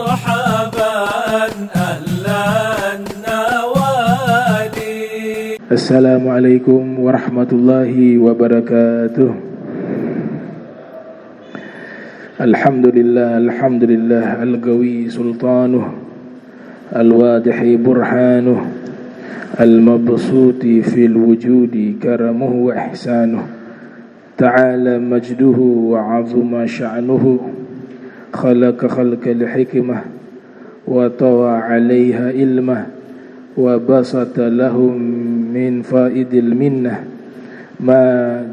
مرحبا أهلا النوادي. السلام عليكم ورحمة الله وبركاته. الحمد لله القوي سلطانه الواضح برهانه المبسوط في الوجود كرمه وإحسانه تعالى مجده وعظم شأنه خلق الحكمة وطوى عليها علمه وبسط لهم من فائد المنة ما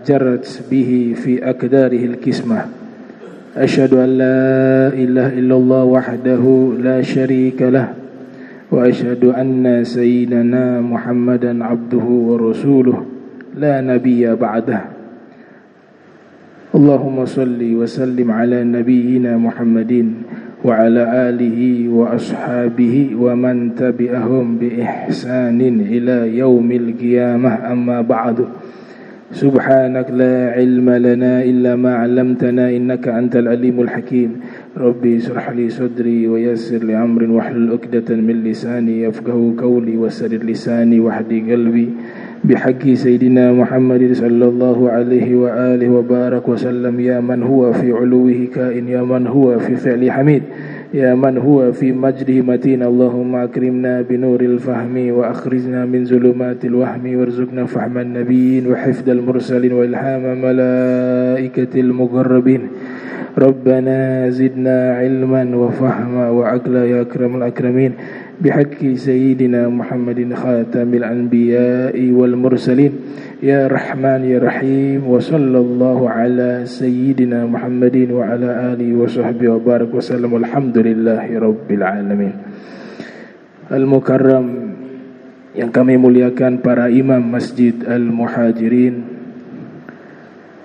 جرت به في أقداره الكسمة. أشهد أن لا إله إلا الله وحده لا شريك له وأشهد أن سيدنا محمدا عبده ورسوله لا نبي بعده. اللهم صل وسلم على نبينا محمد وعلى آله وأصحابه ومن تبعهم بإحسان إلى يوم القيامة. أما بعد سبحانك لا علم لنا إلا ما علمتنا إنك أنت العليم الحكيم. ربي اشرح لي صدري ويسر لي أمري واحلل عقدة من لساني يفقهوا قولي وسدد لساني واهدي قلبي بحق سيدنا محمد صلى الله عليه وآله وبارك وسلم. يا من هو في علوه كائن يا من هو في فعل حميد يا من هو في مجده متين. اللهم أكرمنا بنور الفهم وأخرجنا من ظلمات الوهم وارزقنا فهم النبيين وحفظ المرسلين وإلهام ملائكة المقربين. ربنا زدنا علما وفهما وعقلا يا أكرم الأكرمين بحق سيدنا محمد خاتم الأنبياء والمرسلين. يا رحمن يا رحيم وصلى الله على سيدنا محمد وعلى آله وصحبه وبارك وسلم. الحمد لله رب العالمين. Al-Mukarram yang kami muliakan para imam Masjid Al-Muhajirin,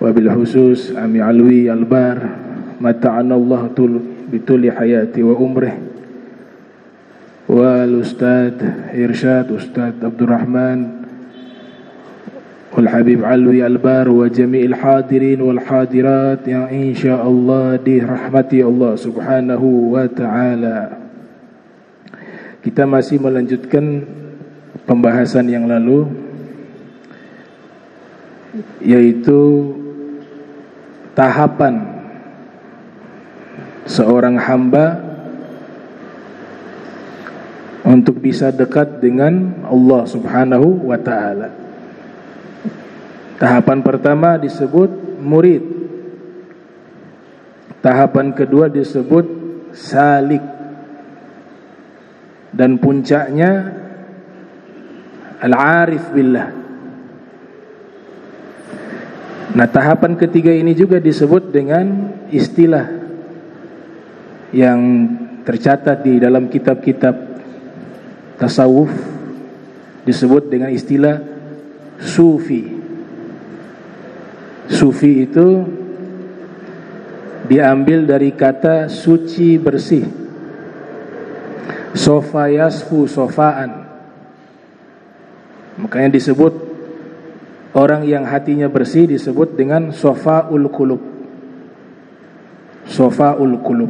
wabil khusus Ami Alwi Albar mata'anallahu bituli hayati wa umrih, wal Ustad Irsyad Ustad Abdurrahman wal Habib Alwi Albar wa jami'il hadirin wal hadirat yang insyaallah dirahmati Allah subhanahu wa ta'ala. Kita masih melanjutkan pembahasan yang lalu, yaitu tahapan seorang hamba untuk bisa dekat dengan Allah subhanahu wa ta'ala. Tahapan pertama disebut murid, tahapan kedua disebut salik, dan puncaknya al-arif billah. Nah, tahapan ketiga ini juga disebut dengan istilah yang tercatat di dalam kitab-kitab tasawuf, disebut dengan istilah sufi. Sufi itu diambil dari kata suci bersih, sofa yasfu sofaan. Makanya disebut orang yang hatinya bersih disebut dengan sofaul qulub. Sofaul qulub.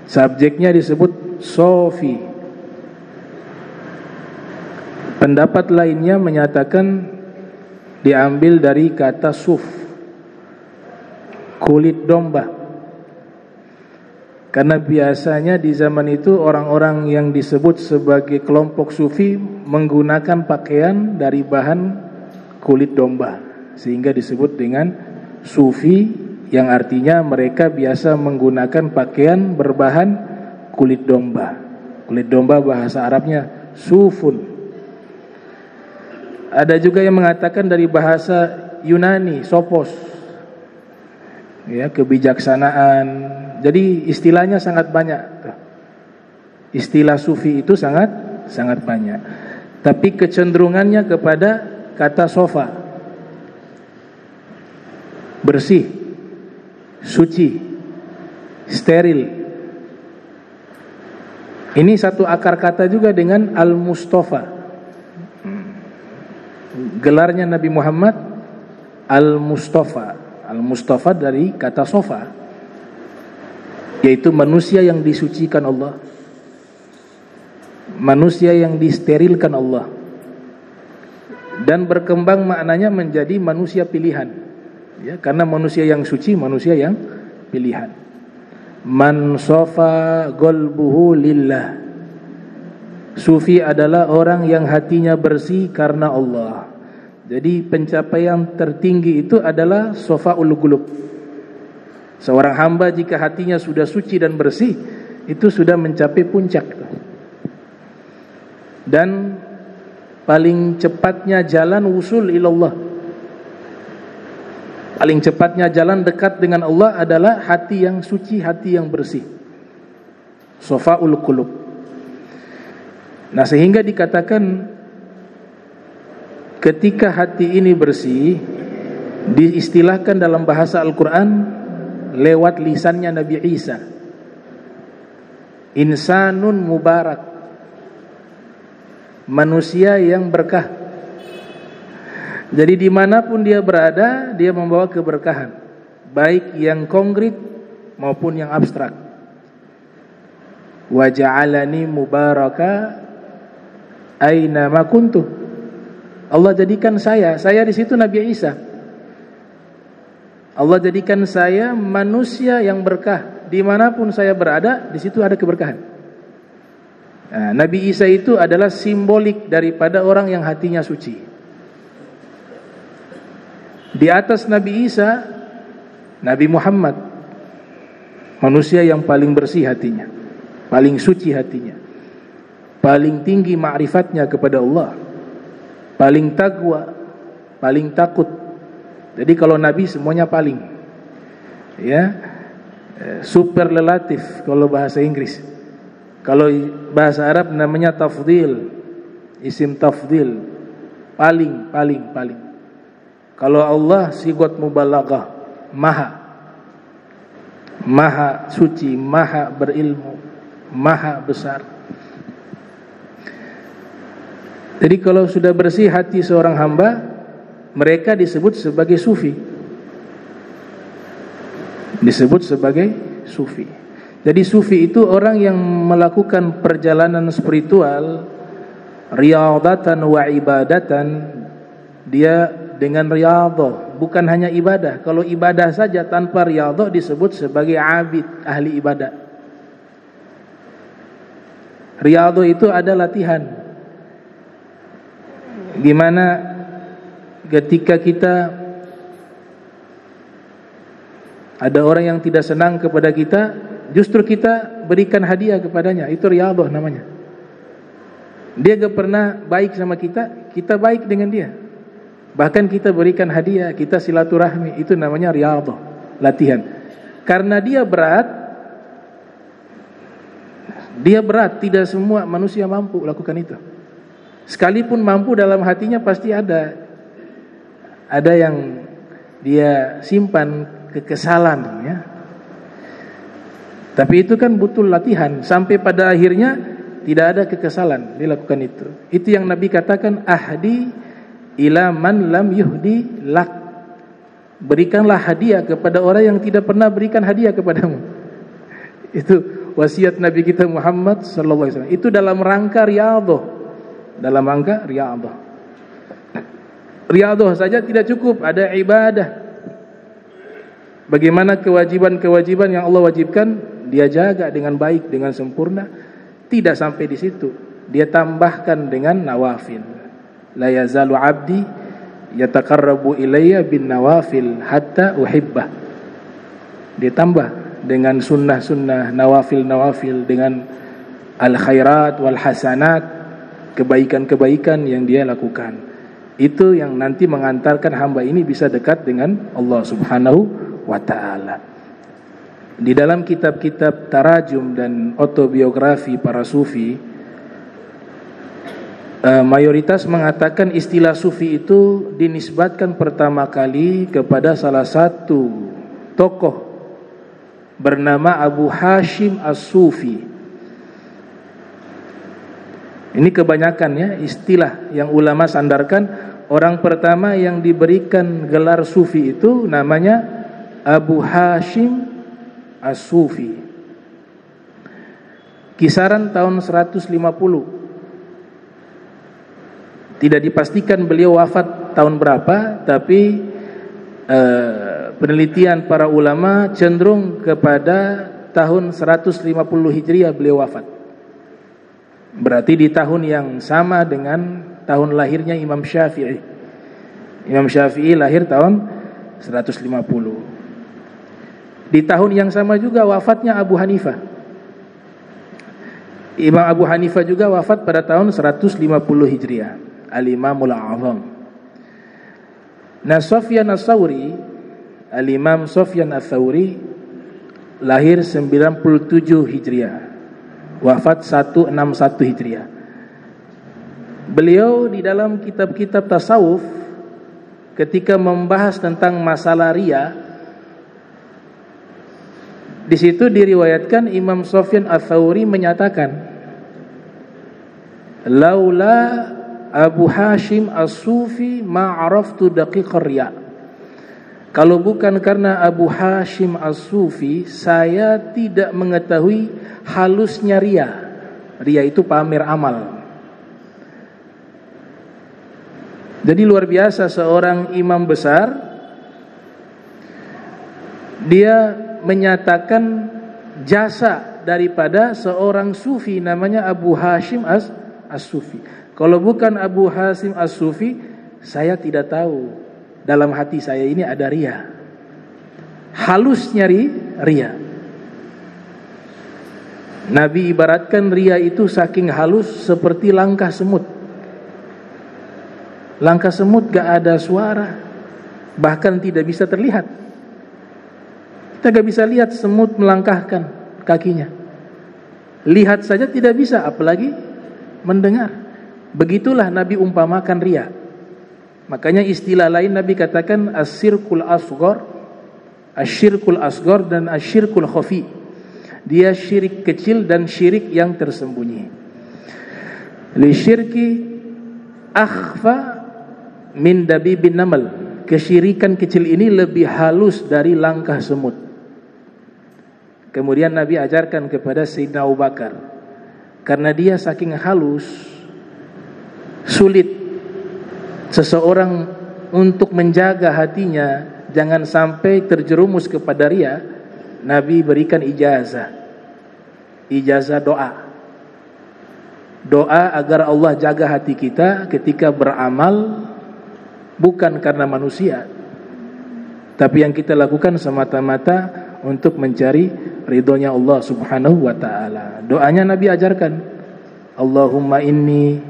Subjeknya disebut sofi. Pendapat lainnya menyatakan diambil dari kata suf, kulit domba. Karena biasanya di zaman itu orang-orang yang disebut sebagai kelompok sufi menggunakan pakaian dari bahan kulit domba, sehingga disebut dengan sufi, yang artinya mereka biasa menggunakan pakaian berbahan kulit domba. Kulit domba bahasa Arabnya sufun. Ada juga yang mengatakan dari bahasa Yunani sophos, ya, kebijaksanaan. Jadi istilahnya sangat banyak. Istilah sufi itu sangat banyak. Tapi kecenderungannya kepada kata sofa, bersih, suci, steril. Ini satu akar kata juga dengan Al-Mustafa. Gelarnya Nabi Muhammad Al-Mustafa. Al-Mustafa dari kata sofa. yaitu manusia yang disucikan Allah, manusia yang disterilkan Allah, dan berkembang maknanya menjadi manusia pilihan, ya, karena manusia yang suci, manusia yang pilihan. Man safa qalbuhu lillah. Sufi adalah orang yang hatinya bersih karena Allah. Jadi pencapaian tertinggi itu adalah safaul qulub. Seorang hamba jika hatinya sudah suci dan bersih, itu sudah mencapai puncak. Dan paling cepatnya jalan wusul ilallah, paling cepatnya jalan dekat dengan Allah adalah hati yang suci, hati yang bersih, safaul qulub. Nah, sehingga dikatakan ketika hati ini bersih, diistilahkan dalam bahasa Al-Quran lewat lisannya Nabi Isa, insanun mubarak, manusia yang berkah. Jadi dimanapun dia berada, dia membawa keberkahan, baik yang konkret maupun yang abstrak. Wa ja'alani mubaraka aina ma kuntu. Allah jadikan saya di situ Nabi Isa. Allah jadikan saya manusia yang berkah. Dimanapun saya berada, di situ ada keberkahan. Nah, Nabi Isa itu adalah simbolik daripada orang yang hatinya suci. Di atas Nabi Isa, Nabi Muhammad, manusia yang paling bersih hatinya, paling suci hatinya, paling tinggi ma'rifatnya kepada Allah, paling takwa, paling takut. Jadi kalau Nabi semuanya paling, ya, superlatif kalau bahasa Inggris. Kalau bahasa Arab namanya tafdil, isim tafdil, paling. Kalau Allah sigot mubalaghah, maha suci, maha berilmu, maha besar. Jadi kalau sudah bersih hati seorang hamba, mereka disebut sebagai sufi. Disebut sebagai sufi. Jadi sufi itu orang yang melakukan perjalanan spiritual, riyadatan wa ibadatan. Dia dengan riyadhah, bukan hanya ibadah. Kalau ibadah saja tanpa riyadhah disebut sebagai abid, ahli ibadah. Riyadhah itu ada latihan. Gimana ketika kita ada orang yang tidak senang kepada kita, justru kita berikan hadiah kepadanya, itu riyadhah namanya. Dia gak pernah baik sama kita, kita baik dengan dia. Bahkan kita berikan hadiah, kita silaturahmi, itu namanya riyadhah, latihan. Karena dia berat, tidak semua manusia mampu lakukan itu. Sekalipun mampu, dalam hatinya pasti ada yang dia simpan kekesalan, ya. Tapi itu kan butuh latihan sampai pada akhirnya tidak ada kekesalan dilakukan itu. Itu yang Nabi katakan, ahdi ila man lam yuhdi lak. Berikanlah hadiah kepada orang yang tidak pernah berikan hadiah kepadamu. Itu wasiat Nabi kita Muhammad sallallahu alaihi wasallam. Itu dalam rangka riyadhah. Dalam rangka riyadhah. Riyadhah saja tidak cukup, ada ibadah. Bagaimana kewajiban-kewajiban yang Allah wajibkan dia jaga dengan baik, dengan sempurna. Tidak sampai di situ, dia tambahkan dengan nawafil. La yazalu abdi yataqarrabu ilayya bin nawafil hatta uhibbah. Dia tambah dengan sunnah-sunnah, nawafil-nawafil, dengan al-khairat wal hasanat, kebaikan-kebaikan yang dia lakukan. Itu yang nanti mengantarkan hamba ini bisa dekat dengan Allah Subhanahu wa ta'ala. Di dalam kitab-kitab tarajum dan autobiografi para sufi, mayoritas mengatakan istilah sufi itu dinisbatkan pertama kali kepada salah satu tokoh bernama Abu Hashim As-Sufi. Ini kebanyakan, ya, istilah yang ulama sandarkan. Orang pertama yang diberikan gelar sufi itu namanya Abu Hashim As-Sufi. kisaran tahun 150. Tidak dipastikan beliau wafat tahun berapa, tapi penelitian para ulama cenderung kepada tahun 150 Hijriah beliau wafat. Berarti di tahun yang sama dengan tahun lahirnya Imam Syafi'i. Imam Syafi'i lahir tahun 150. Di tahun yang sama juga wafatnya Abu Hanifah. Imam Abu Hanifah juga wafat pada tahun 150 Hijriah. Al-Imamul A'zam. Nah, Sufyan Ats-Tsauri, Al-Imam Sufyan Ats-Tsauri lahir 97 Hijriah, wafat 161 Hijriah. Beliau di dalam kitab-kitab tasawuf ketika membahas tentang masalah riya, di situ diriwayatkan Imam Sufyan Ats-Tsauri menyatakan, laula Abu Hashim As-Sufi ma'araftu daqiqar riya. Kalau bukan karena Abu Hashim As-Sufi, saya tidak mengetahui halusnya riya. Riya itu pamer amal. Jadi luar biasa seorang imam besar, dia menyatakan jasa daripada seorang sufi namanya Abu Hashim As-Sufi. Kalau bukan Abu Hashim As-Sufi, saya tidak tahu dalam hati saya ini ada riya. Halusnya riya. Nabi ibaratkan riya itu saking halus seperti langkah semut. Langkah semut gak ada suara, bahkan tidak bisa terlihat. Kita gak bisa lihat semut melangkahkan kakinya. Lihat saja tidak bisa, apalagi mendengar. Begitulah Nabi umpamakan riya. Makanya istilah lain Nabi katakan asyirkul asghar, asyirkul asghar dan asyirkul khafi. Dia syirik kecil dan syirik yang tersembunyi. Li syirki akhfa min dabibin namal. Kesyirikan kecil ini lebih halus dari langkah semut. Kemudian Nabi ajarkan kepada Sayyidina Abu Bakar, karena dia saking halus, sulit seseorang untuk menjaga hatinya jangan sampai terjerumus kepada riya. Nabi berikan ijazah doa agar Allah jaga hati kita ketika beramal, bukan karena manusia, tapi yang kita lakukan semata-mata untuk mencari ridhonya Allah subhanahu wa ta'ala. Doanya Nabi ajarkan, Allahumma inni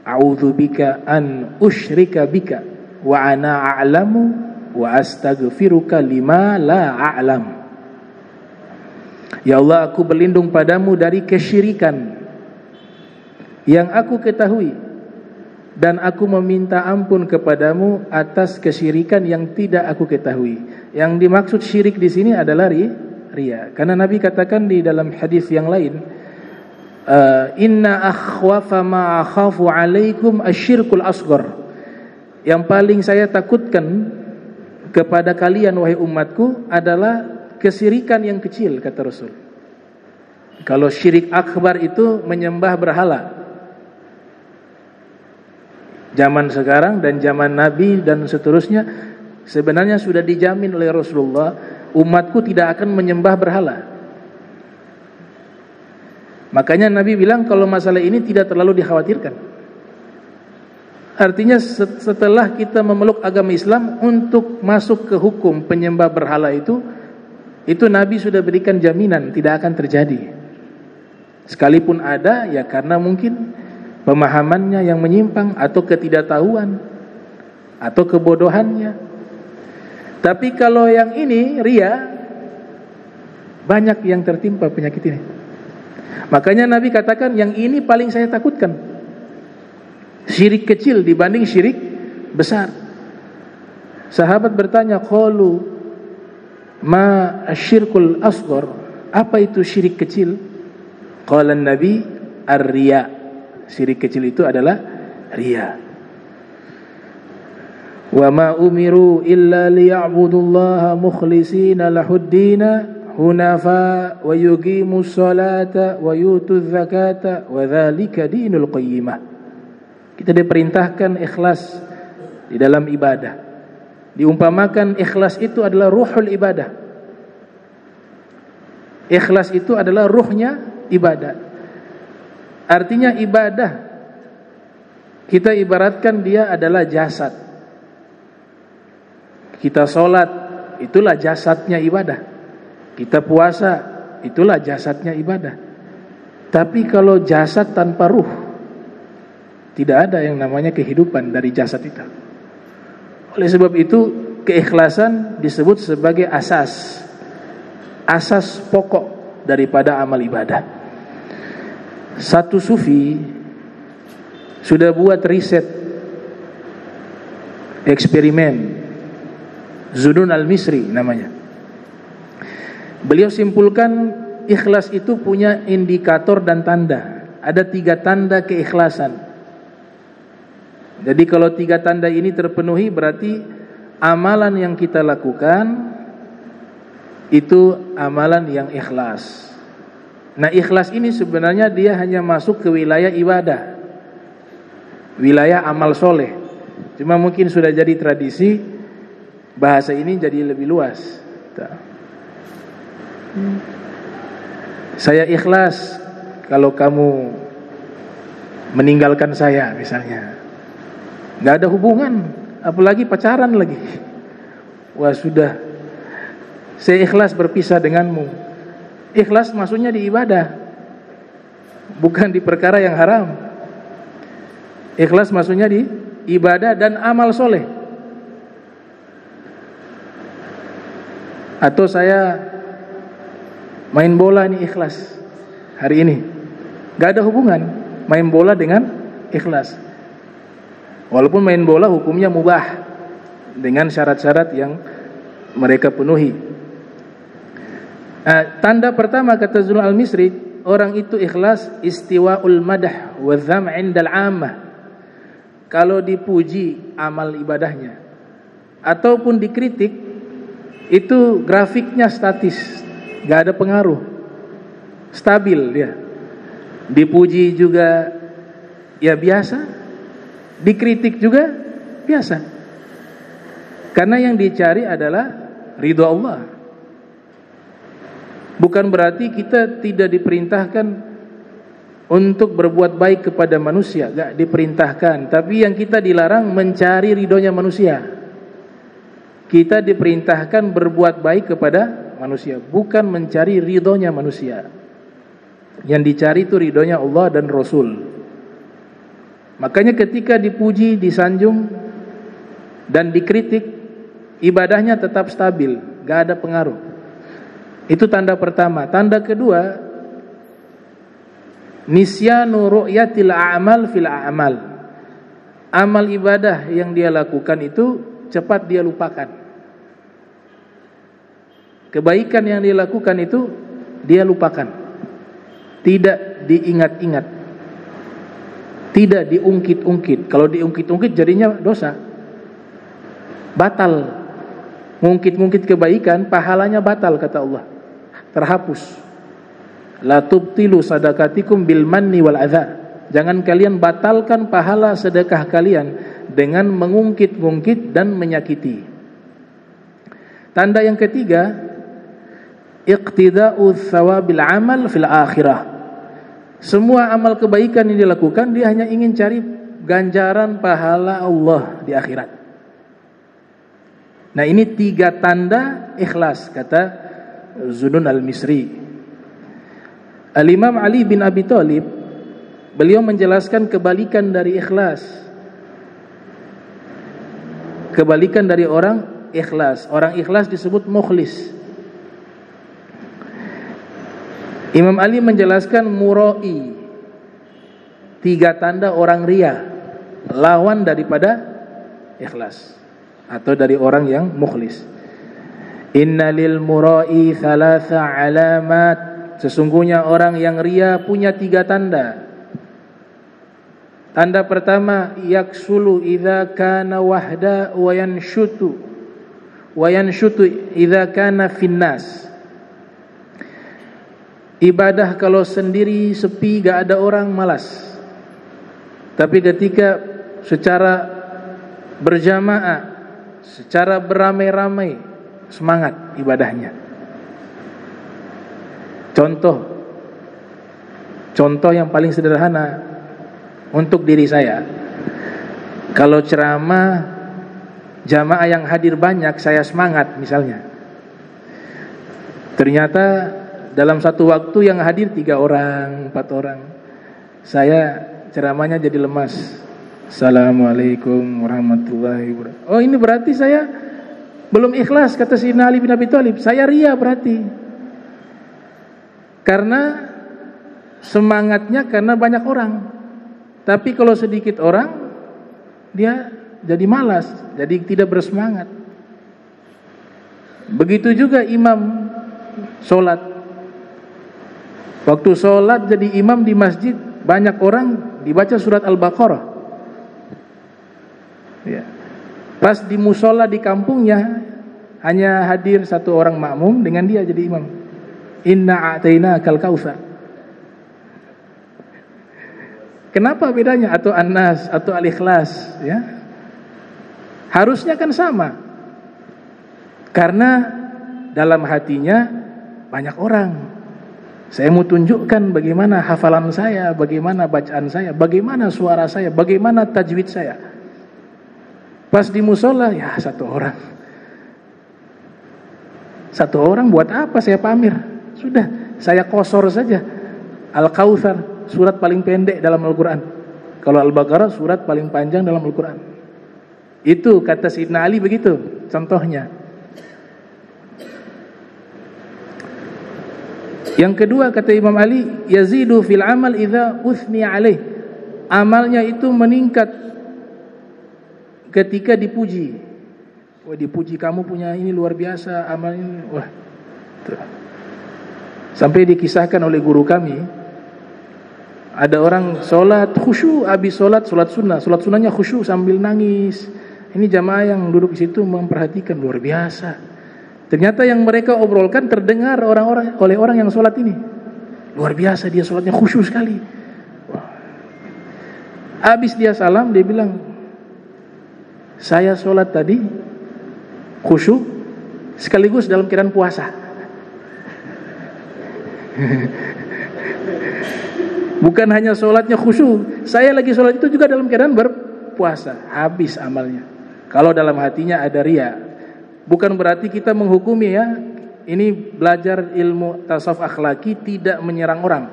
a'udzubika an usyrika bika wa ana a'lamu wa astaghfiruka lima la a'lam. Ya Allah, aku berlindung padamu dari kesyirikan yang aku ketahui, dan aku meminta ampun kepadamu atas kesyirikan yang tidak aku ketahui. Yang dimaksud syirik di sini adalah riya. Karena Nabi katakan di dalam hadis yang lain, inna akhwafa ma akhafu alaikum asyirkul asghar. Yang paling saya takutkan kepada kalian wahai umatku adalah kesyirikan yang kecil, kata Rasul. Kalau syirik akbar itu menyembah berhala. Zaman sekarang dan zaman Nabi dan seterusnya sebenarnya sudah dijamin oleh Rasulullah, umatku tidak akan menyembah berhala. Makanya Nabi bilang kalau masalah ini tidak terlalu dikhawatirkan. Artinya setelah kita memeluk agama Islam, untuk masuk ke hukum penyembah berhala itu Nabi sudah berikan jaminan tidak akan terjadi. Sekalipun ada, ya karena mungkin pemahamannya yang menyimpang, atau ketidaktahuan, atau kebodohannya. Tapi kalau yang ini riya, banyak yang tertimpa penyakit ini. Makanya Nabi katakan yang ini paling saya takutkan, syirik kecil dibanding syirik besar. Sahabat bertanya, qalu ma asyirkul asghar, apa itu syirik kecil? Qala Nabi ar-riya, syirik kecil itu adalah riya. Wa ma umiru illa liya'budullaha mukhlishina lahuddina hunafa wa yuqimus salata wa yutuz zakata wa dzalika dinul qayyimah. Kita diperintahkan ikhlas di dalam ibadah. Diumpamakan ikhlas itu adalah ruhul ibadah. Ikhlas itu adalah ruhnya ibadah. Artinya ibadah kita ibaratkan dia adalah jasad. Kita sholat, itulah jasadnya ibadah. Kita puasa, itulah jasadnya ibadah. Tapi kalau jasad tanpa ruh, tidak ada yang namanya kehidupan dari jasad itu. Oleh sebab itu, keikhlasan disebut sebagai asas pokok daripada amal ibadah. Satu sufi sudah buat riset eksperimen, Zunun al-Misri namanya. Beliau simpulkan ikhlas itu punya indikator dan tanda. Ada 3 tanda keikhlasan. Jadi kalau 3 tanda ini terpenuhi, berarti amalan yang kita lakukan itu amalan yang ikhlas. Nah, ikhlas ini sebenarnya dia hanya masuk ke wilayah ibadah, wilayah amal soleh. Cuma mungkin sudah jadi tradisi, bahasa ini jadi lebih luas. Saya ikhlas kalau kamu meninggalkan saya misalnya. Gak ada hubungan, apalagi pacaran lagi. Wah sudah, saya ikhlas berpisah denganmu. Ikhlas maksudnya di ibadah, bukan di perkara yang haram. Ikhlas maksudnya di ibadah dan amal soleh. Atau saya main bola ini ikhlas hari ini, gak ada hubungan main bola dengan ikhlas. Walaupun main bola hukumnya mubah dengan syarat-syarat yang mereka penuhi. Tanda pertama kata Zunun al-Misri, orang itu ikhlas istiwa'ul madah wa dzam 'indal 'ammah. Kalau dipuji amal ibadahnya ataupun dikritik, itu grafiknya statis, gak ada pengaruh, stabil dia. Dipuji juga ya biasa, dikritik juga biasa. Karena yang dicari adalah ridho Allah. Bukan berarti kita tidak diperintahkan untuk berbuat baik kepada manusia, gak diperintahkan. Tapi yang kita dilarang mencari ridhonya manusia. Kita diperintahkan berbuat baik kepada manusia, bukan mencari ridhonya manusia. Yang dicari itu ridhonya Allah dan Rasul. Makanya ketika dipuji, disanjung dan dikritik, ibadahnya tetap stabil, gak ada pengaruh. Itu tanda pertama. Tanda kedua, nisyanu ru'yatil a'mal fil a'mal. Amal ibadah yang dia lakukan itu cepat dia lupakan. Kebaikan yang dia lakukan itu dia lupakan, tidak diingat-ingat, tidak diungkit-ungkit. Kalau diungkit-ungkit jadinya dosa, batal. Ngungkit-ngungkit kebaikan, pahalanya batal kata Allah, terhapus. La tubtilu sadaqatikum bil manni wal adza. Jangan kalian batalkan pahala sedekah kalian dengan mengungkit-ungkit dan menyakiti. Tanda yang ketiga, iqtida'u thawabil amal fil akhirah. Semua amal kebaikan yang dilakukan, dia hanya ingin cari ganjaran pahala Allah di akhirat. Nah, ini 3 tanda ikhlas kata Zunun al-Misri. Al-Imam Ali bin Abi Thalib, beliau menjelaskan kebalikan dari ikhlas. Kebalikan dari orang ikhlas. Orang ikhlas disebut mukhlis. Imam Ali menjelaskan mura'i, 3 tanda orang ria, lawan daripada ikhlas atau dari orang yang mukhlis. Inna lil mura'i thalatha alamat. Sesungguhnya orang yang ria punya 3 tanda. Tanda pertama, yaksulu idza kana wahda wa yanshutu idza kana finnas. Ibadah kalau sendiri sepi gak ada orang malas. Tapi ketika secara berjamaah, secara beramai-ramai, semangat ibadahnya. Contoh yang paling sederhana untuk diri saya. Kalau ceramah jamaah yang hadir banyak, saya semangat misalnya. Ternyata dalam satu waktu yang hadir 3 orang, 4 orang, saya ceramahnya jadi lemas. Assalamualaikum warahmatullahi wabarakatuh. Oh, ini berarti saya belum ikhlas, kata Sayyidina Ali bin Abi Thalib. Saya ria berarti. Karena semangatnya karena banyak orang. Tapi kalau sedikit orang, dia jadi malas, jadi tidak bersemangat. Begitu juga imam sholat. Waktu sholat jadi imam di masjid, banyak orang, dibaca surat Al-Baqarah. Ya. Pas di musola di kampungnya hanya hadir 1 orang makmum, dengan dia jadi imam. Inna a'tainakal kautsar. Kenapa bedanya? Atau An-Nas atau Al-Ikhlas, ya? Harusnya kan sama. Karena dalam hatinya banyak orang. Saya mau tunjukkan bagaimana hafalan saya, bagaimana bacaan saya, bagaimana suara saya, bagaimana tajwid saya. Pas di musola, ya 1 orang. 1 orang buat apa saya pamer? Sudah, saya qosor saja. Al-Kautsar, surat paling pendek dalam Al-Quran. Kalau Al-Baqarah, surat paling panjang dalam Al-Quran. Itu kata Sayyidina Ali begitu, contohnya. Yang kedua kata Imam Ali, yazidu fil amal idza uthni alaih. Amalnya itu meningkat ketika dipuji. Wah, dipuji, kamu punya ini luar biasa, amal ini. Wah. Tuh. Sampai dikisahkan oleh guru kami, ada orang sholat khusyuk, habis sholat sunnah, sholat sunnahnya khusyuk sambil nangis. Ini jamaah yang duduk di situ memperhatikan, luar biasa. Ternyata yang mereka obrolkan terdengar oleh orang yang sholat ini. Luar biasa, dia sholatnya khusyuk sekali. Wah. Habis dia salam, dia bilang, saya sholat tadi khusyuk sekaligus dalam keadaan puasa. Bukan hanya sholatnya khusyuk, saya lagi sholat itu juga dalam keadaan berpuasa. Habis amalnya. Kalau dalam hatinya ada riya, bukan berarti kita menghukumi, ya. Ini belajar ilmu tasawuf akhlaki, tidak menyerang orang.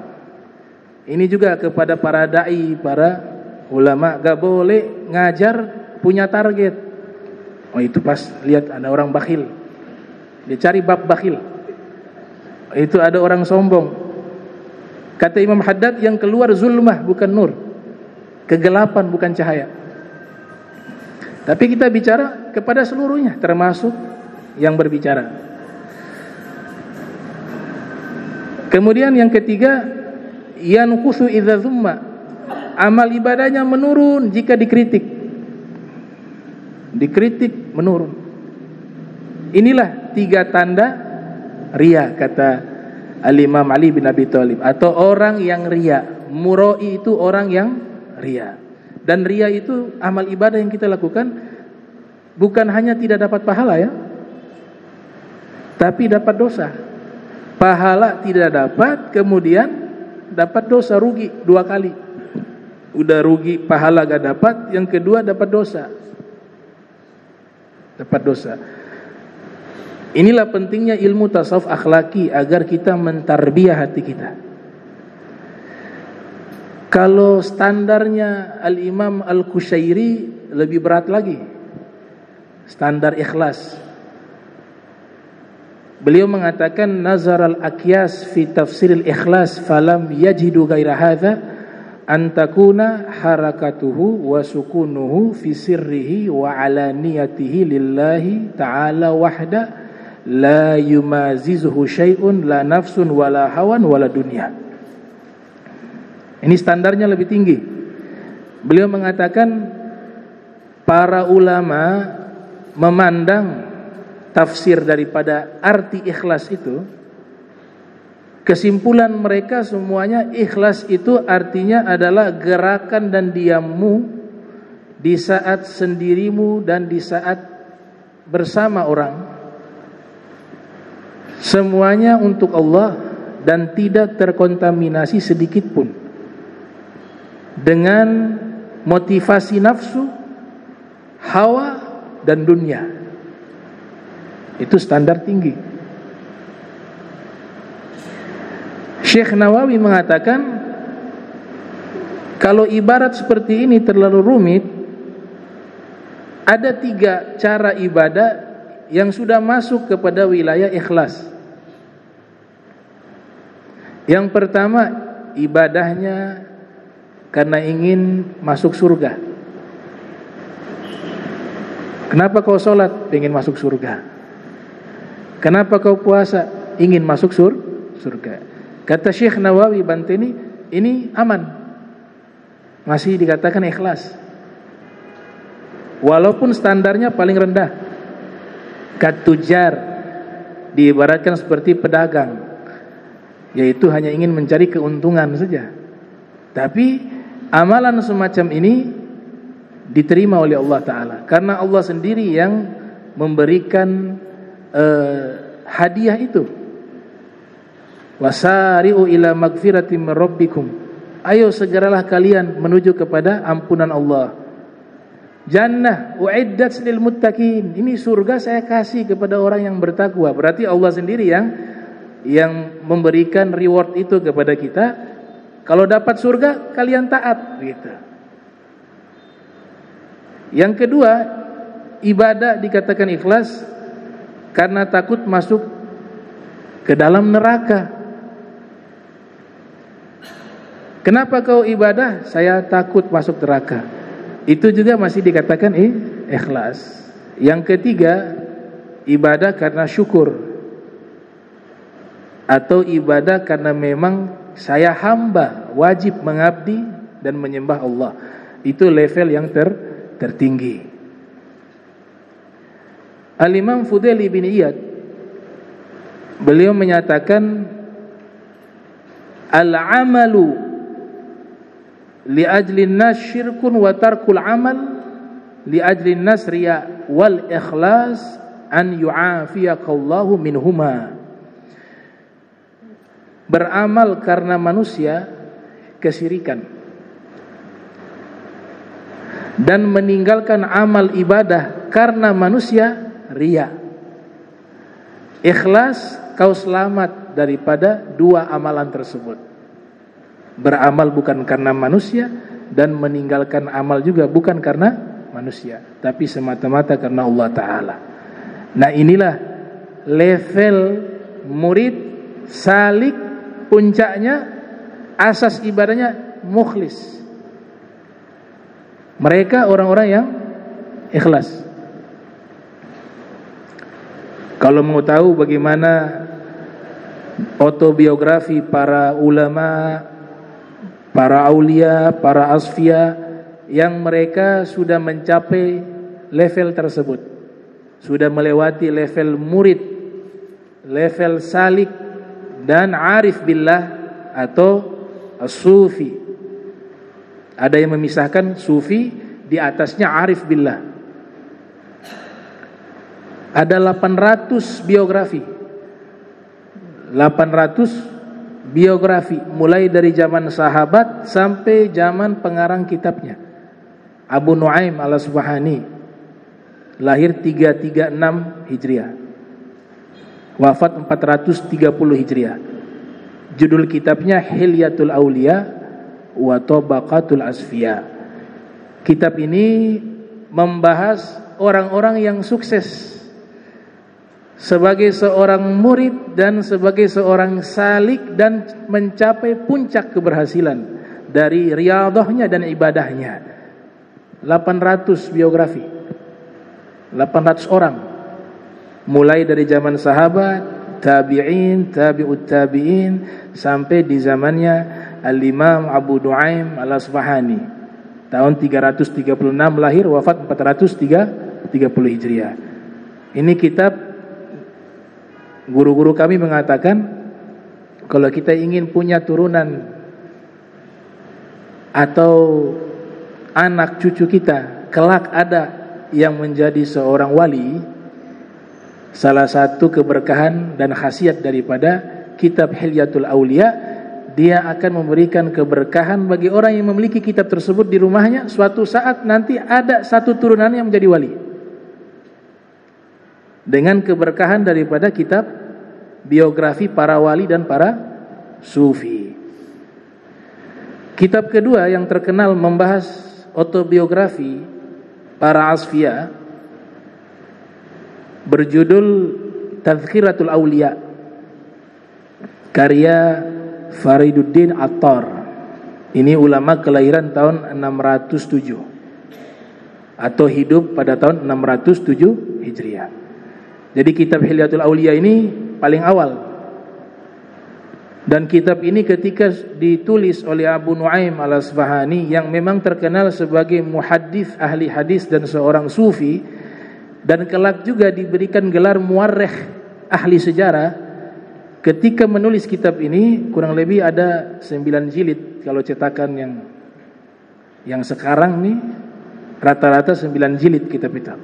Ini juga kepada para dai, para ulama, gak boleh ngajar punya target. Oh, itu pas lihat ada orang bakhil, dia cari bab bakhil. Itu ada orang sombong. Kata Imam Haddad, yang keluar zulmah bukan nur, kegelapan bukan cahaya. Tapi kita bicara kepada seluruhnya, termasuk yang berbicara. Kemudian yang ketiga, yanqusu idza dzumma. Amal ibadahnya menurun jika dikritik. Dikritik menurun. Inilah 3 tanda riya, kata Al-Imam Ali bin Abi Thalib. Atau orang yang riya. Mura'i itu orang yang riya. Dan riya itu amal ibadah yang kita lakukan bukan hanya tidak dapat pahala, ya, tapi dapat dosa. Pahala tidak dapat, kemudian dapat dosa, rugi 2 kali. Udah rugi, pahala gak dapat, yang kedua dapat dosa. Dapat dosa. Inilah pentingnya ilmu tasawuf akhlaki, agar kita mentarbiyah hati kita. Kalau standarnya Al-Imam Al-Qushairi lebih berat lagi, standar ikhlas. Beliau mengatakan, nazar al-akyas fi tafsir al-ikhlas falam yajidu ghaira hadza an takuna harakatuhu wa sukunuhu fi sirrihi wa alaniyatihi lillahi ta'ala wahda la yumazizuhu syai'un la nafsun wala hawan wala dunya. Ini standarnya lebih tinggi. Beliau mengatakan, para ulama memandang tafsir daripada arti ikhlas itu Kesimpulan mereka semuanya, ikhlas itu artinya adalah gerakan dan diammu di saat sendirimu dan di saat bersama orang, semuanya untuk Allah dan tidak terkontaminasi sedikit pun dengan motivasi nafsu, hawa dan dunia. Itu standar tinggi. Syekh Nawawi mengatakan, kalau ibarat seperti ini terlalu rumit, ada 3 cara ibadah yang sudah masuk kepada wilayah ikhlas. Yang pertama, ibadahnya karena ingin masuk surga. Kenapa kau sholat? Ingin masuk surga. Kenapa kau puasa? Ingin masuk surga. Kata Syekh Nawawi Bantini, ini aman, masih dikatakan ikhlas, walaupun standarnya paling rendah. Katujar, diibaratkan seperti pedagang, yaitu hanya ingin mencari keuntungan saja. Tapi amalan semacam ini diterima oleh Allah Ta'ala, karena Allah sendiri yang memberikan hadiah itu. Wasari'u ila magfiratin min rabbikum, ayo segeralah kalian menuju kepada ampunan Allah. Jannah uiddat lil muttaqin, ini surga saya kasih kepada orang yang bertakwa. Berarti Allah sendiri yang memberikan reward itu kepada kita. Kalau dapat surga kalian taat gitu. Yang kedua, ibadah dikatakan ikhlas karena takut masuk ke dalam neraka. Kenapa kau ibadah? Saya takut masuk neraka. Itu juga masih dikatakan ikhlas. Yang ketiga, ibadah karena syukur, atau ibadah karena memang saya hamba wajib mengabdi dan menyembah Allah. Itu level yang tertinggi. Al-Imam Fudail bin Iyad, beliau menyatakan, al-amalu li ajlin nas syirkun wa tarkul amal li ajlin nas riya wal ikhlas an yu'afiyaqallahu minhuma. Beramal karena manusia kesyirikan, dan meninggalkan amal ibadah karena manusia riya. Ikhlas, kau selamat daripada 2 amalan tersebut. Beramal bukan karena manusia, dan meninggalkan amal juga bukan karena manusia, tapi semata-mata karena Allah Ta'ala. Nah, inilah level murid salik, puncaknya, asas ibadahnya mukhlis. Mereka orang-orang yang ikhlas. Kalau mau tahu bagaimana autobiografi para ulama, para aulia, para asfia yang mereka sudah mencapai level tersebut, sudah melewati level murid, level salik dan arif billah atau as-sufi. Ada yang memisahkan sufi, di atasnya arif billah. Ada 800 biografi, 800 biografi, mulai dari zaman sahabat sampai zaman pengarang kitabnya, Abu Nuaim al-Asbahani, lahir 336 Hijriah, wafat 430 Hijriah. Judul kitabnya Hilyatul Aulia wa Tabaqatul Asfiya. Kitab ini membahas orang-orang yang sukses sebagai seorang murid dan sebagai seorang salik dan mencapai puncak keberhasilan dari riyadhahnya dan ibadahnya. 800 biografi, 800 orang, mulai dari zaman sahabat, tabi'in, tabi'ut tabi'in, sampai di zamannya Al-Imam Abu Nuaim al-Asbahani, tahun 336 lahir, wafat 430 Hijriah. Ini kitab, guru-guru kami mengatakan Kalau kita ingin punya turunan atau anak cucu kita kelak ada yang menjadi seorang wali, salah satu keberkahan dan khasiat daripada kitab Hilyatul Aulia, dia akan memberikan keberkahan bagi orang yang memiliki kitab tersebut di rumahnya. Suatu saat nanti ada satu turunan yang menjadi wali dengan keberkahan daripada kitab biografi para wali dan para sufi. Kitab kedua yang terkenal membahas autobiografi para asfiya berjudul Tazkiratul Aulia, karya Fariduddin Attar. Ini ulama kelahiran tahun 607 atau hidup pada tahun 607 Hijriah. Jadi kitab Hilyatul Aulia ini paling awal. Dan kitab ini ketika ditulis oleh Abu Nuaim al-Asfahani yang memang terkenal sebagai muhaddits ahli hadis dan seorang sufi, dan kelak juga diberikan gelar muarrikh ahli sejarah, ketika menulis kitab ini kurang lebih ada 9 jilid. Kalau cetakan yang sekarang nih rata-rata 9 jilid kitab itu.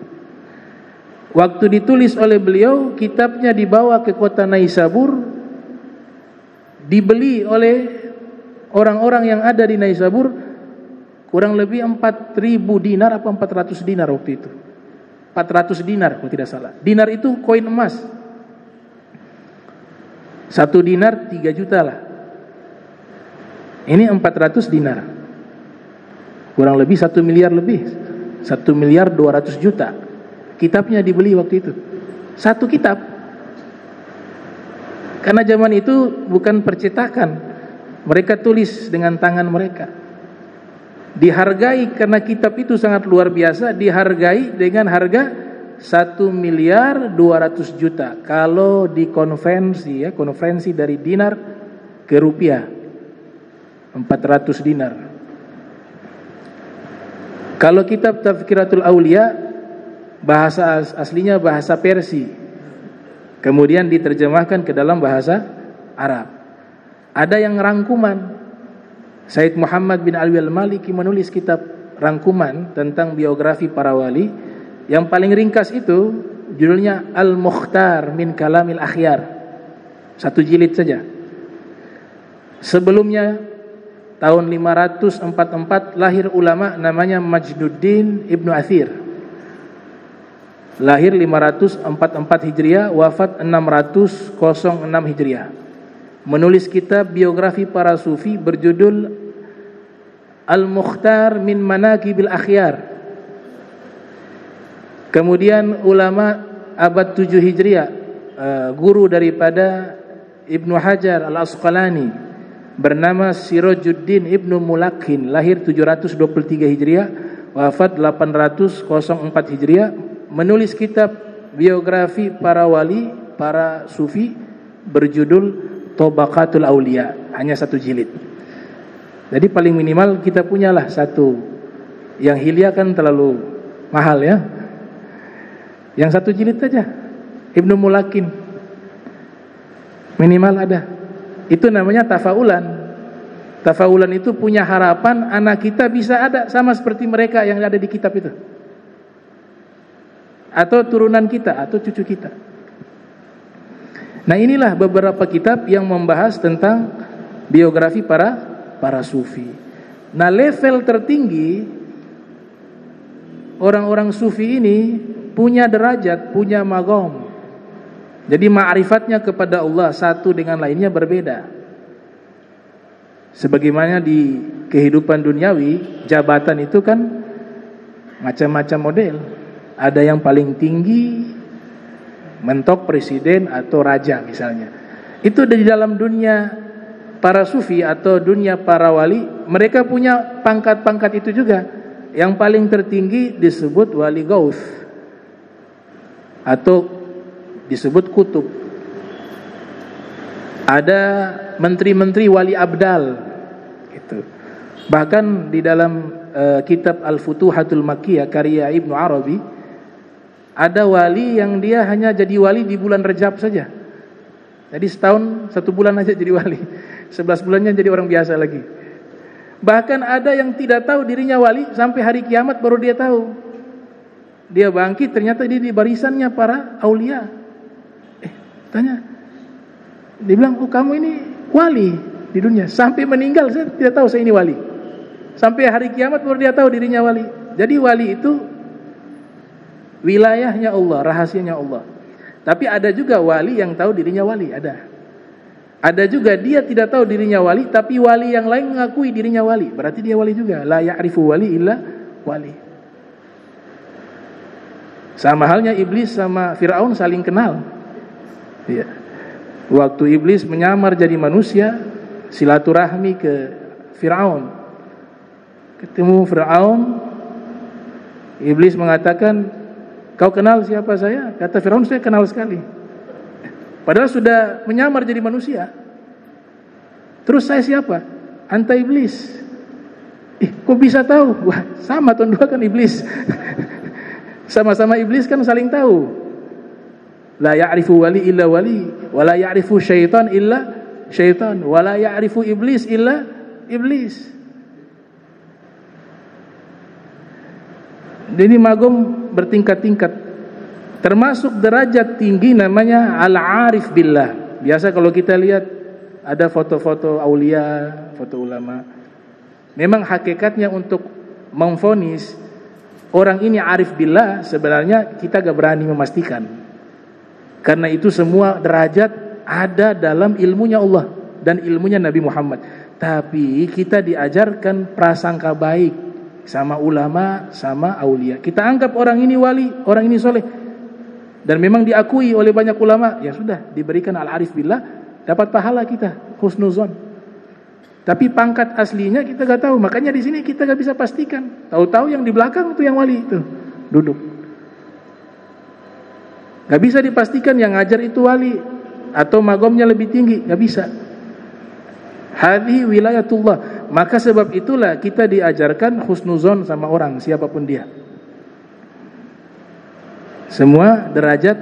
Waktu ditulis oleh beliau, kitabnya dibawa ke kota Naisabur, dibeli oleh orang-orang yang ada di Naisabur kurang lebih 4.000 dinar apa 400 dinar waktu itu. 400 dinar kalau tidak salah. Dinar itu koin emas. 1 dinar 3 juta lah. Ini 400 dinar. Kurang lebih 1 miliar lebih. 1 miliar 200 juta. Kitabnya dibeli waktu itu. Satu kitab. Karena zaman itu bukan percetakan. Mereka tulis dengan tangan mereka. Dihargai karena kitab itu sangat luar biasa, dihargai dengan harga 1 miliar 200 juta. Kalau dikonversi ya, konversi dari dinar ke rupiah 400 dinar. Kalau kitab Tazkiratul Aulia bahasa aslinya bahasa Persia, kemudian diterjemahkan ke dalam bahasa Arab. Ada yang rangkuman. Said Muhammad bin Alwi al-Maliki menulis kitab rangkuman tentang biografi para wali. Yang paling ringkas itu judulnya Al-Mukhtar min Kalamil Akhyar. 1 jilid saja. Sebelumnya tahun 544 lahir ulama namanya Majduddin Ibnu Athir. Lahir 544 Hijriah, wafat 606 Hijriah. Menulis kitab biografi para sufi berjudul Al-Mukhtar min Manaqibil Akhyar. Kemudian ulama abad 7 Hijriah, guru daripada Ibnu Hajar Al-Asqalani bernama Sirajuddin Ibnu Mulakhin, lahir 723 Hijriah, wafat 804 Hijriah, menulis kitab biografi para wali, para sufi berjudul Tabaqatul Aulia, hanya 1 jilid. Jadi paling minimal kita punyalah 1. Yang Hilya kan terlalu mahal ya. Yang 1 jilid saja. Ibnu Mulakhin minimal ada. Itu namanya tafaulan. Tafaulan itu punya harapan anak kita bisa ada sama seperti mereka yang ada di kitab itu. Atau turunan kita atau cucu kita. Nah, inilah beberapa kitab yang membahas tentang biografi para sufi. Nah, level tertinggi orang-orang sufi ini punya derajat, punya maqam. Jadi ma'rifatnya kepada Allah satu dengan lainnya berbeda. Sebagaimana di kehidupan duniawi, jabatan itu kan macam-macam model. Ada yang paling tinggi, mentok presiden atau raja misalnya. Itu di dalam dunia para sufi atau dunia para wali, mereka punya pangkat-pangkat itu juga. Yang paling tertinggi disebut wali gaus atau disebut kutub. Ada menteri-menteri wali abdal gitu. Bahkan di dalam kitab Al-Futuhatul Makkiyah karya Ibnu Arabi, ada wali yang dia hanya jadi wali di bulan Rajab saja. Jadi setahun 1 bulan aja jadi wali, 11 bulannya jadi orang biasa lagi. Bahkan ada yang tidak tahu dirinya wali sampai hari kiamat baru dia tahu. Dia bangkit ternyata dia di barisannya para aulia. Tanya, dia bilang, oh kamu ini wali di dunia. Sampai meninggal saya tidak tahu saya ini wali. Sampai hari kiamat baru dia tahu dirinya wali. Jadi wali itu wilayahnya Allah, rahasianya Allah. Tapi ada juga wali yang tahu dirinya wali, ada. Ada juga dia tidak tahu dirinya wali, tapi wali yang lain mengakui dirinya wali. Berarti dia wali juga. La ya'rifu wali illa wali. Sama halnya iblis sama Fir'aun saling kenal. Ya. Waktu iblis menyamar jadi manusia, silaturahmi ke Fir'aun. Ketemu Fir'aun, iblis mengatakan, kau kenal siapa saya? Kata Fir'aun, saya kenal sekali. Padahal sudah menyamar jadi manusia. Terus saya siapa? Anta iblis. Kok bisa tahu? Wah, sama tuan dua kan iblis. Sama-sama iblis kan saling tahu. La ya'rifu wali illa wali, wa la ya'rifu syaitan illa syaitan, wa la ya'rifu iblis illa iblis. Jadi magom bertingkat-tingkat. Termasuk derajat tinggi namanya al-arif billah. Biasa kalau kita lihat ada foto-foto aulia, foto ulama. Memang hakikatnya untuk memvonis orang ini arif billah, sebenarnya kita gak berani memastikan. Karena itu semua derajat ada dalam ilmunya Allah dan ilmunya Nabi Muhammad. Tapi kita diajarkan prasangka baik sama ulama, sama aulia. Kita anggap orang ini wali, orang ini soleh. Dan memang diakui oleh banyak ulama, ya sudah diberikan al-arif billah, dapat pahala kita, husnuzon. Tapi pangkat aslinya kita gak tahu, makanya di sini kita gak bisa pastikan. Tahu-tahu yang di belakang itu yang wali itu duduk. Gak bisa dipastikan yang ngajar itu wali atau magomnya lebih tinggi, gak bisa. Hadhihi wilayatullah. Maka sebab itulah kita diajarkan husnuzon sama orang siapapun dia. Semua derajat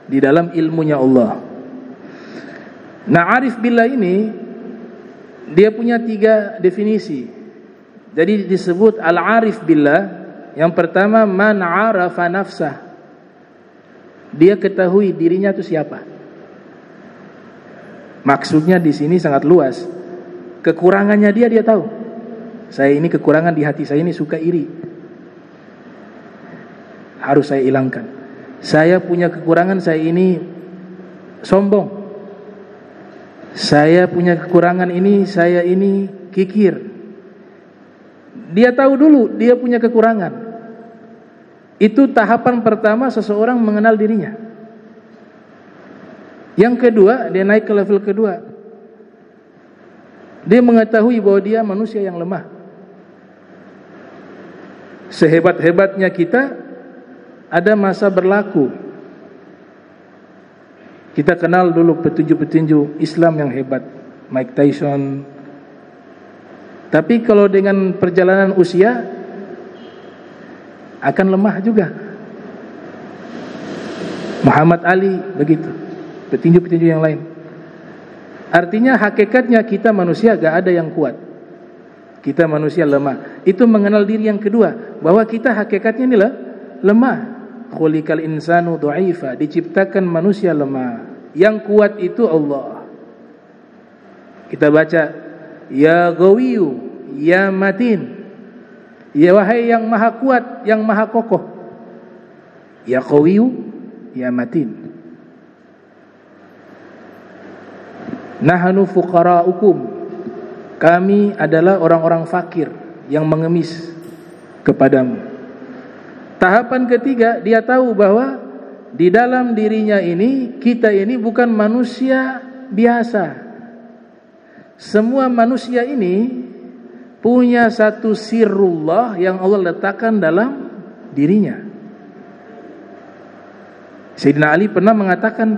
di dalam ilmunya Allah. Nah, arif billah ini dia punya 3 definisi. Jadi disebut al-arif billah. Yang pertama, man arafa nafsah. Dia ketahui dirinya itu siapa. Maksudnya di sini sangat luas. Kekurangannya dia tahu. Saya ini kekurangan di hati saya ini, suka iri. Harus saya hilangkan. Saya punya kekurangan, saya ini sombong. Saya punya kekurangan ini, saya ini kikir. Dia tahu dulu dia punya kekurangan. Itu tahapan pertama seseorang mengenal dirinya. Yang kedua, dia naik ke level kedua. Dia mengetahui bahwa dia manusia yang lemah. Sehebat-hebatnya kita, ada masa berlaku. Kita kenal dulu petinju-petinju Islam yang hebat, Mike Tyson. Tapi kalau dengan perjalanan usia akan lemah juga. Muhammad Ali begitu, petinju-petinju yang lain. Artinya hakikatnya kita manusia gak ada yang kuat. Kita manusia lemah. Itu mengenal diri yang kedua, bahwa kita hakikatnya ini lemah. Khuliqal insanu dha'ifa, diciptakan manusia lemah. Yang kuat itu Allah. Kita baca, ya Ghawiyu, ya Matin. Ya wahai yang maha kuat, yang maha kokoh. Ya Ghawiyu, ya Matin. Nahnu fuqara'ukum. Kami adalah orang-orang fakir yang mengemis kepadamu. Tahapan ketiga, dia tahu bahwa di dalam dirinya ini, kita ini bukan manusia biasa. Semua manusia ini punya satu sirrullah yang Allah letakkan dalam dirinya. Sayyidina Ali pernah mengatakan,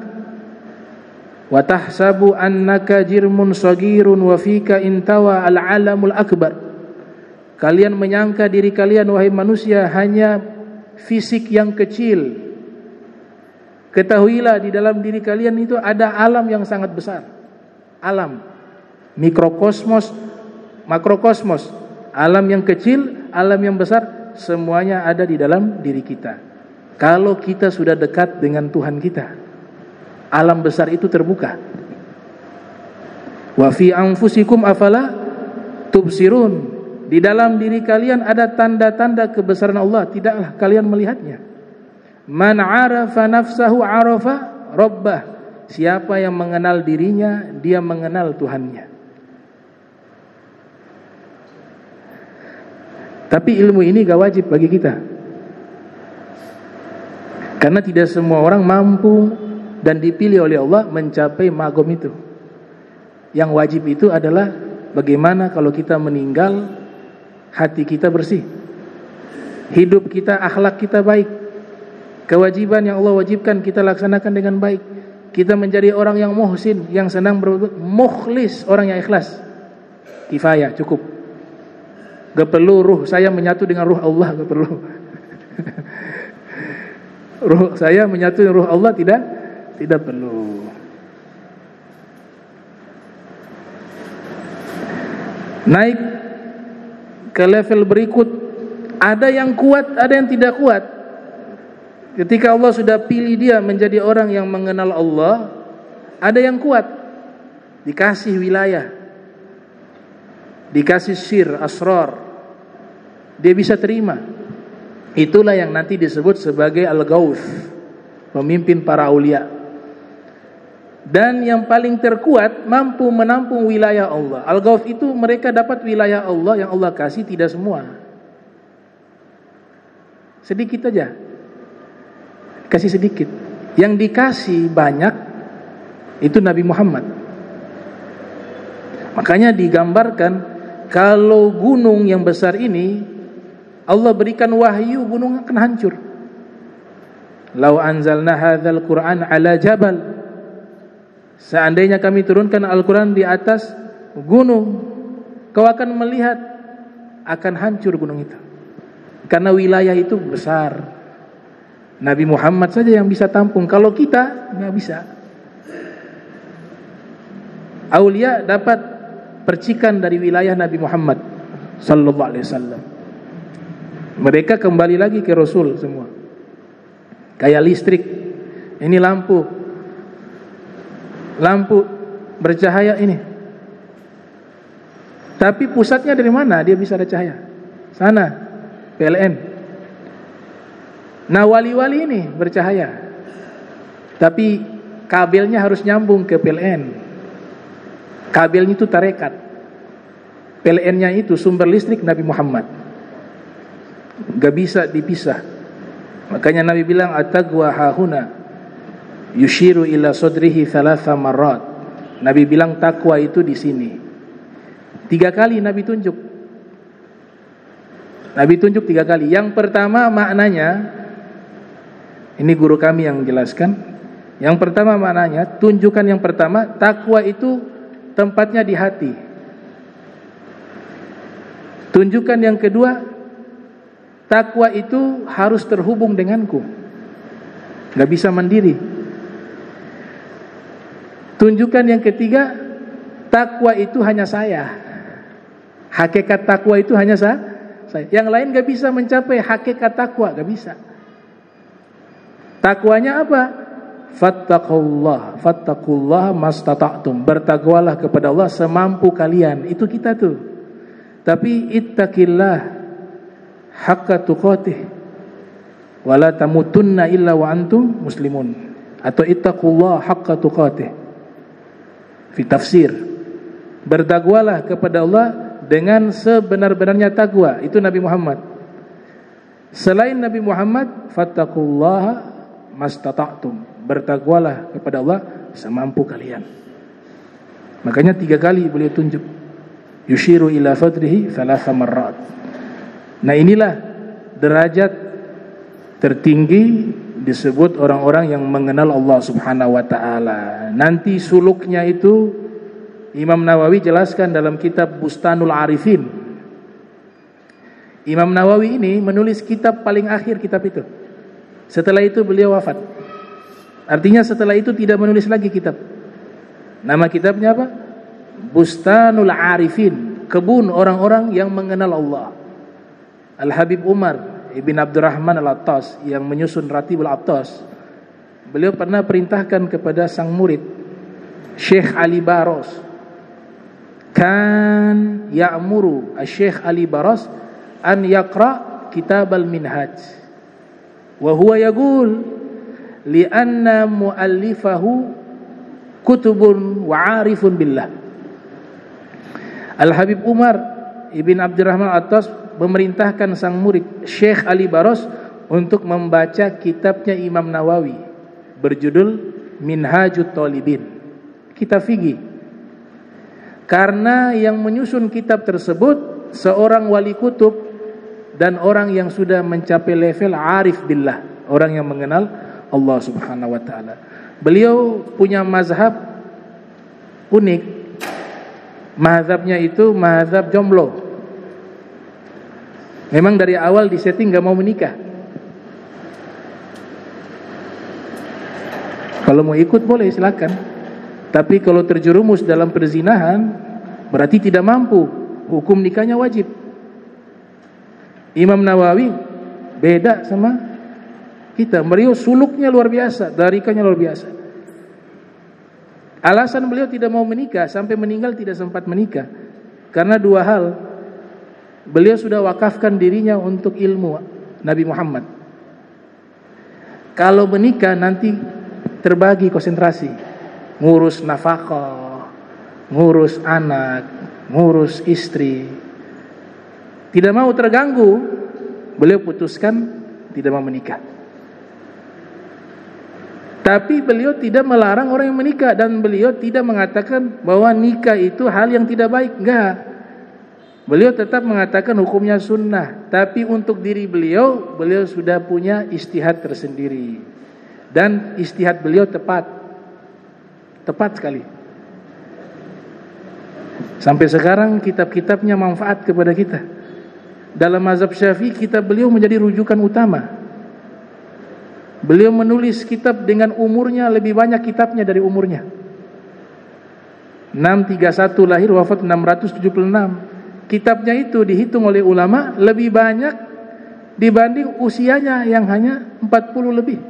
wa tahsabu annaka jirmun sagirun wa fika intawa al-alamul akbar. Kalian menyangka diri kalian wahai manusia hanya fisik yang kecil, Ketahuilah di dalam diri kalian itu ada alam yang sangat besar. Alam mikrokosmos, makrokosmos, alam yang kecil, alam yang besar, semuanya ada di dalam diri kita. Kalau kita sudah dekat dengan Tuhan kita, alam besar itu terbuka. Wa fi anfusikum afala tubsirun. Di dalam diri kalian ada tanda-tanda kebesaran Allah, tidaklah kalian melihatnya. Man arafa nafsahu arafa rabbah. Siapa yang mengenal dirinya, dia mengenal Tuhannya. Tapi ilmu ini gak wajib bagi kita, karena tidak semua orang mampu dan dipilih oleh Allah mencapai magom itu. Yang wajib itu adalah bagaimana kalau kita meninggal, hati kita bersih, hidup kita, akhlak kita baik, kewajiban yang Allah wajibkan kita laksanakan dengan baik. Kita menjadi orang yang muhsin, yang senang berbuat, mukhlis, orang yang ikhlas. Kifayah, cukup. Gak perlu ruh saya menyatu dengan ruh Allah, gak perlu. Ruh saya menyatu dengan ruh Allah, tidak perlu. Naik ke level berikut, ada yang kuat, ada yang tidak kuat. Ketika Allah sudah pilih dia menjadi orang yang mengenal Allah, ada yang kuat, dikasih wilayah, dikasih sir, asrar, dia bisa terima. Itulah yang nanti disebut sebagai Al-Ghawth, pemimpin para aulia. Dan yang paling terkuat mampu menampung wilayah Allah. Al-Ghawth itu mereka dapat wilayah Allah yang Allah kasih, tidak semua, sedikit aja, kasih sedikit. Yang dikasih banyak itu Nabi Muhammad. Makanya digambarkan kalau gunung yang besar ini Allah berikan wahyu, gunung akan hancur. Lau anzalna hadzal Qur'an ala jabal. Seandainya kami turunkan Al-Quran di atas gunung, kau akan melihat akan hancur gunung itu. Karena wilayah itu besar. Nabi Muhammad saja yang bisa tampung. Kalau kita nggak bisa. Aulia dapat percikan dari wilayah Nabi Muhammad sallallahu alaihi wasallam. Mereka kembali lagi ke Rasul semua. Kayak listrik. Ini lampu bercahaya ini. Tapi pusatnya dari mana dia bisa ada cahaya? Sana, PLN. Nah, wali-wali ini bercahaya, tapi kabelnya harus nyambung ke PLN. Kabelnya itu tarekat. PLN-nya itu sumber listrik Nabi Muhammad. Gak bisa dipisah. Makanya Nabi bilang at-taqwa hahuna yushiru ila sodrihi thalatha marrat. Nabi bilang takwa itu di sini. 3 kali Nabi tunjuk. Nabi tunjuk 3 kali. Yang pertama maknanya, ini guru kami yang jelaskan. Yang pertama maknanya, tunjukkan yang pertama, takwa itu tempatnya di hati. Tunjukkan yang kedua, takwa itu harus terhubung denganku, gak bisa mandiri. Tunjukkan yang ketiga, takwa itu hanya saya. Hakikat takwa itu hanya saya. Yang lain gak bisa mencapai hakikat takwa, gak bisa. Takwanya apa? Fattakullah mastata'tum. Bertakwalah kepada Allah semampu kalian. Itu kita tuh. Tapi ittaqillah haqqa tuqatih wala tamutunna illa wa antum muslimun, atau ittaqullah haqqa tuqatih fi tafsir. Bertakwalah kepada Allah dengan sebenar-benarnya takwa. Itu Nabi Muhammad. Selain Nabi Muhammad, fattaqullaha mastata'tum. Bertakwalah kepada Allah semampu kalian. Makanya 3 kali beliau tunjuk. Yushiru ila fadrihi thalatha marrat. Nah, inilah derajat tertinggi disebut orang-orang yang mengenal Allah Subhanahu wa taala. Nanti suluknya itu Imam Nawawi jelaskan dalam kitab Bustanul Arifin. Imam Nawawi ini menulis kitab paling akhir kitab itu. Setelah itu beliau wafat. Artinya setelah itu tidak menulis lagi kitab. Nama kitabnya apa? Bustanul Arifin, kebun orang-orang yang mengenal Allah. Al-Habib Umar Ibn Abdurrahman Al-Attas yang menyusun Ratibul Attas, beliau pernah perintahkan kepada sang murid Syekh Ali Baros, kan ya'muru Syekh Ali Baros an yaqra kitab al-Minhaj wa huwa yaqul li'anna mu'allifahu kutubun wa 'arifun billah. Al-Habib Umar Ibn Abdurrahman Al-Attas memerintahkan sang murid Syekh Ali Baros untuk membaca kitabnya Imam Nawawi berjudul Minhajut Talibin, kitab fikih. Karena yang menyusun kitab tersebut seorang wali kutub dan orang yang sudah mencapai level arif billah, orang yang mengenal Allah Subhanahu wa taala. Beliau punya mazhab unik. Mazhabnya itu mazhab jomblo. Memang dari awal disetting gak mau menikah. Kalau mau ikut boleh silakan. Tapi kalau terjerumus dalam perzinahan berarti tidak mampu. Hukum nikahnya wajib. Imam Nawawi beda sama kita. Beliau suluknya luar biasa, tarikannya luar biasa. Alasan beliau tidak mau menikah sampai meninggal tidak sempat menikah karena dua hal. Beliau sudah wakafkan dirinya untuk ilmu Nabi Muhammad. Kalau menikah nanti terbagi konsentrasi, ngurus nafkah, ngurus anak, ngurus istri. Tidak mau terganggu, beliau putuskan tidak mau menikah. Tapi beliau tidak melarang orang yang menikah dan beliau tidak mengatakan bahwa nikah itu hal yang tidak baik, enggak. Beliau tetap mengatakan hukumnya sunnah, tapi untuk diri beliau, beliau sudah punya ijtihad tersendiri. Dan ijtihad beliau tepat sekali. Sampai sekarang kitab-kitabnya manfaat kepada kita. Dalam mazhab Syafi'i, kitab beliau menjadi rujukan utama. Beliau menulis kitab dengan umurnya lebih banyak kitabnya dari umurnya. 631 lahir, wafat 676. Kitabnya itu dihitung oleh ulama lebih banyak dibanding usianya yang hanya 40 lebih.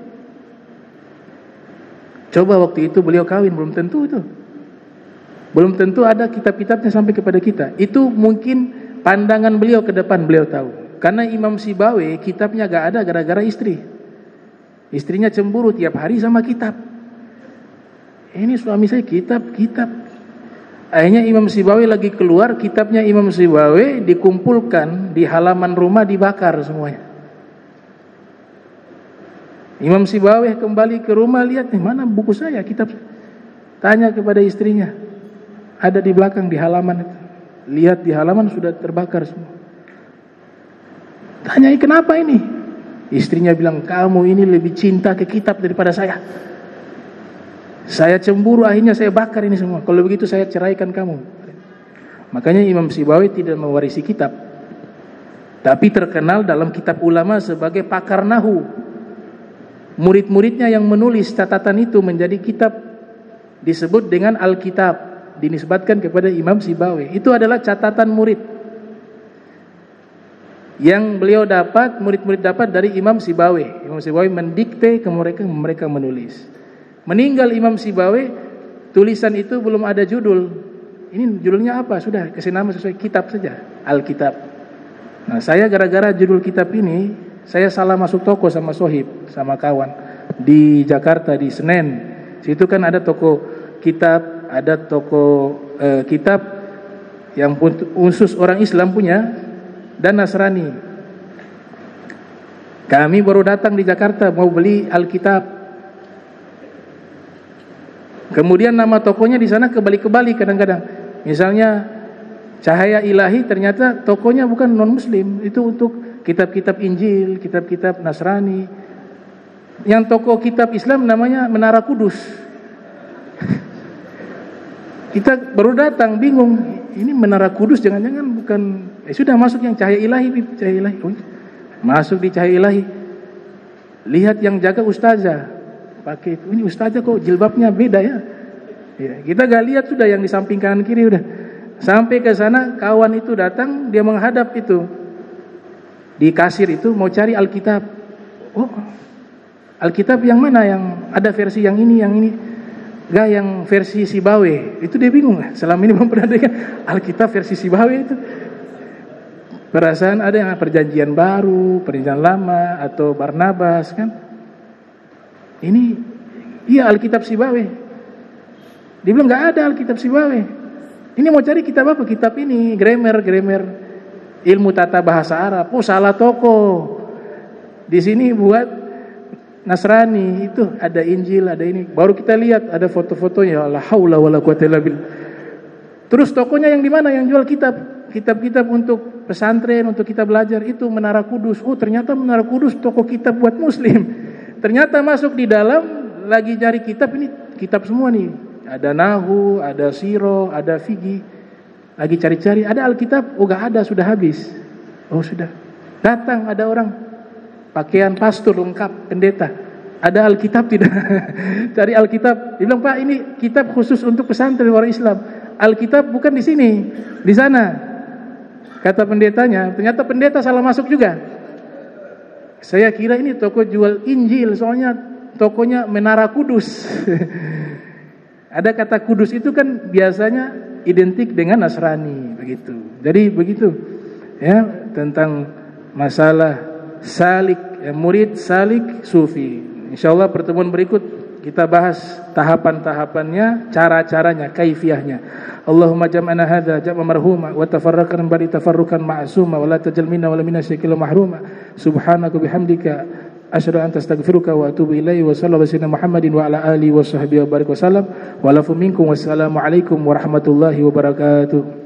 Coba waktu itu beliau kawin, belum tentu itu. Belum tentu ada kitab-kitabnya sampai kepada kita. Itu mungkin pandangan beliau ke depan, beliau tahu. Karena Imam Sibawi kitabnya gak ada gara-gara istri. Istrinya cemburu tiap hari sama kitab. Ini suami saya kitab. Akhirnya Imam Sibawi lagi keluar, kitabnya Imam Sibawi dikumpulkan di halaman rumah, dibakar semuanya. Imam Sibawi kembali ke rumah, lihat nih mana buku saya, kitab. Tanya kepada istrinya, ada di belakang di halaman itu. Lihat di halaman sudah terbakar semua. Tanyai kenapa ini? Istrinya bilang, kamu ini lebih cinta ke kitab daripada saya. Saya cemburu, akhirnya saya bakar ini semua. Kalau begitu saya ceraikan kamu. Makanya Imam Sibawi tidak mewarisi kitab, tapi terkenal dalam kitab ulama sebagai pakar nahu. Murid-muridnya yang menulis catatan itu menjadi kitab, disebut dengan Alkitab, dinisbatkan kepada Imam Sibawi. Itu adalah catatan murid yang beliau dapat, murid-murid dapat dari Imam Sibawi. Imam Sibawi mendikte ke mereka menulis. Meninggal Imam Sibawi, tulisan itu belum ada judul. Ini judulnya apa? Sudah kasih nama sesuai kitab saja, Alkitab. Nah, saya gara-gara judul kitab ini, saya salah masuk toko sama sohib, sama kawan di Jakarta di Senen. Situ kan ada toko kitab, ada toko kitab yang khusus orang Islam punya dan Nasrani. Kami baru datang di Jakarta mau beli Alkitab. Kemudian nama tokonya di sana kebalik-kebalik kadang-kadang. Misalnya Cahaya Ilahi, ternyata tokonya bukan non-muslim, itu untuk kitab-kitab Injil, kitab-kitab Nasrani. Yang toko kitab Islam namanya Menara Kudus. Kita baru datang bingung, ini Menara Kudus jangan-jangan bukan, sudah masuk yang Cahaya Ilahi, Cahaya Ilahi. Masuk di Cahaya Ilahi. Lihat yang jaga ustazah, pakai itu. Ini ustaznya kok jilbabnya beda ya. Ya, kita gak lihat sudah yang di samping kanan kiri udah. Sampai ke sana kawan itu datang, dia menghadap itu di kasir itu mau cari Alkitab. Oh, Alkitab yang mana? Yang ada versi yang ini, Gak yang versi Sibawe. Itu dia bingung. Selama ini belum pernah dengar Alkitab versi Sibawe itu. Perasaan ada yang perjanjian baru, perjanjian lama, atau Barnabas kan. Ini iya Alkitab Sibawe. Dia bilang gak ada Alkitab Sibawe. Ini mau cari kitab apa? Kitab ini grammar ilmu tata bahasa Arab. Oh, salah toko. Di sini buat Nasrani, itu ada Injil, ada ini. Baru kita lihat ada foto-fotonya. La haula wala quwata illa billah. Terus tokonya yang di mana? Yang jual kitab-kitab untuk pesantren, untuk kita belajar itu Menara Kudus. Oh, ternyata Menara Kudus toko kitab buat muslim. Ternyata masuk di dalam lagi cari kitab, ini kitab semua nih. Ada Nahu, ada Siro, ada Figi. Lagi cari-cari, ada Alkitab. Oh, gak ada, sudah habis. Oh, sudah. Datang ada orang pakaian pastor lengkap, pendeta. Ada Alkitab tidak? Cari Alkitab. Dia bilang, Pak, ini kitab khusus untuk pesantren orang Islam. Alkitab bukan di sini, di sana. Kata pendetanya, ternyata pendeta salah masuk juga. Saya kira ini toko jual Injil, soalnya tokonya Menara Kudus. Ada kata kudus itu kan biasanya identik dengan Nasrani, begitu. Jadi begitu ya tentang masalah salik, ya, murid salik sufi. Insyaallah pertemuan berikut kita bahas tahapan-tahapannya, cara-caranya, kaifiyahnya. Allahumma jam'ana hadza jam'an marhuma wa tafarraqna ba'da tafarruqan ma'suma wa la tajal minna wa la minna syakila mahruma. Subhanaka bihamdika asyhadu an astaghfiruka wa atubu ilaihi wa sallallahu alaihi Muhammadin wa ala alihi wa sahbihi wa barik wasallam wa lafu minkum wassalamu alaikum warahmatullahi wabarakatuh.